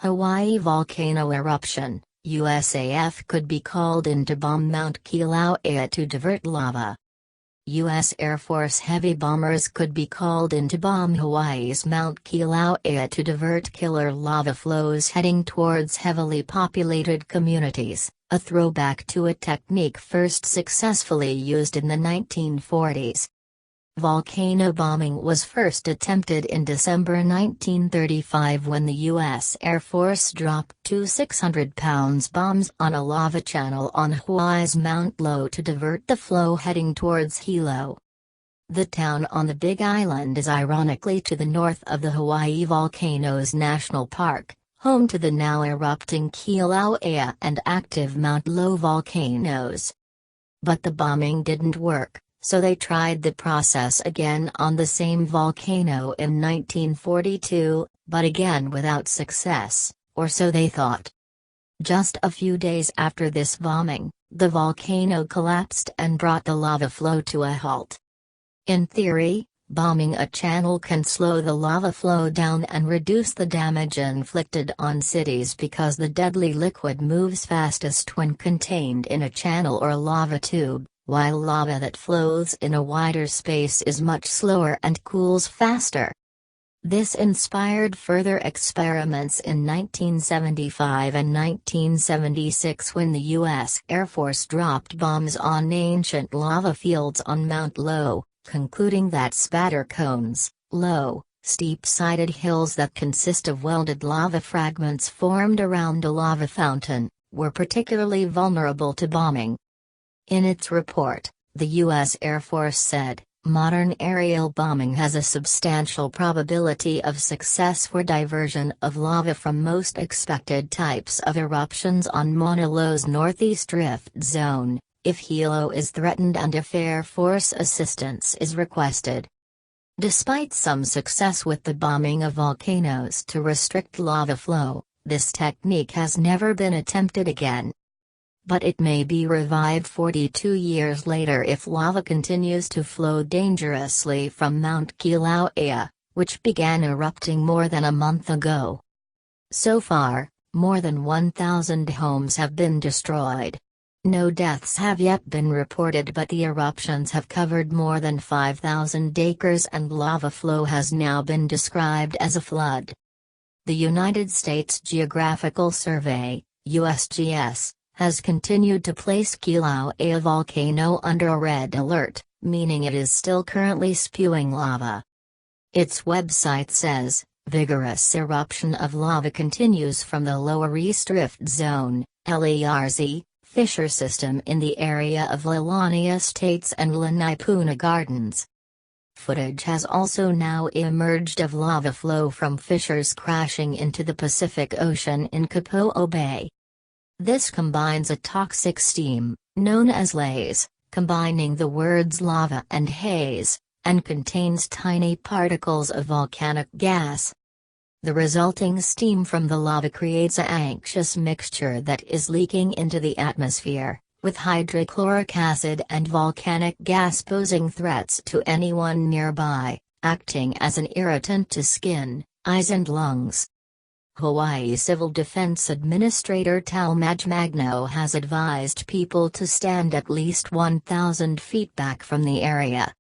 Hawaii volcano eruption. USAF could be called into BOMB Mount Kilauea to divert lava. U.S. Air Force heavy bombers could be called into bomb Hawaii's Mount Kilauea to divert killer lava flows heading towards heavily populated communities, a throwback to a technique first successfully used in the 1940s. Volcano bombing was first attempted in December 1935 when the U.S. Air Force dropped two 600-pound bombs on a lava channel on Hawaii's Mount Low to divert the flow heading towards Hilo. The town on the Big Island is ironically to the north of the Hawaii Volcanoes National Park, home to the now erupting Kilauea and active Mount Low volcanoes. But the bombing didn't work, so they tried the process again on the same volcano in 1942, but again without success, or so they thought. Just a few days after this bombing, the volcano collapsed and brought the lava flow to a halt. In theory, bombing a channel can slow the lava flow down and reduce the damage inflicted on cities because the deadly liquid moves fastest when contained in a channel or lava tube, while lava that flows in a wider space is much slower and cools faster. This inspired further experiments in 1975 and 1976 when the U.S. Air Force dropped bombs on ancient lava fields on Mount Low, concluding that spatter cones, low, steep-sided hills that consist of welded lava fragments formed around a lava fountain, were particularly vulnerable to bombing. In its report, the U.S. Air Force said, modern aerial bombing has a substantial probability of success for diversion of lava from most expected types of eruptions on Mauna Loa's northeast rift zone, if Hilo is threatened and if Air Force assistance is requested. Despite some success with the bombing of volcanoes to restrict lava flow, this technique has never been attempted again. But it may be revived 42 years later if lava continues to flow dangerously from Mount Kilauea, which began erupting more than a month ago. So far, more than 1,000 homes have been destroyed. No deaths have yet been reported, but the eruptions have covered more than 5,000 acres and lava flow has now been described as a flood. The United States Geographical Survey, USGS, has continued to place Kilauea volcano under a red alert, meaning it is still currently spewing lava. Its website says, vigorous eruption of lava continues from the Lower East Rift Zone, LERZ, fissure system in the area of Leilani Estates and Lanipuna Gardens. Footage has also now emerged of lava flow from fissures crashing into the Pacific Ocean in Kapo'o Bay. This combines a toxic steam, known as laze, combining the words lava and haze, and contains tiny particles of volcanic gas. The resulting steam from the lava creates a anxious mixture that is leaking into the atmosphere, with hydrochloric acid and volcanic gas posing threats to anyone nearby, acting as an irritant to skin, eyes and lungs. Hawaii Civil Defense Administrator Talmadge Magno has advised people to stand at least 1,000 feet back from the area.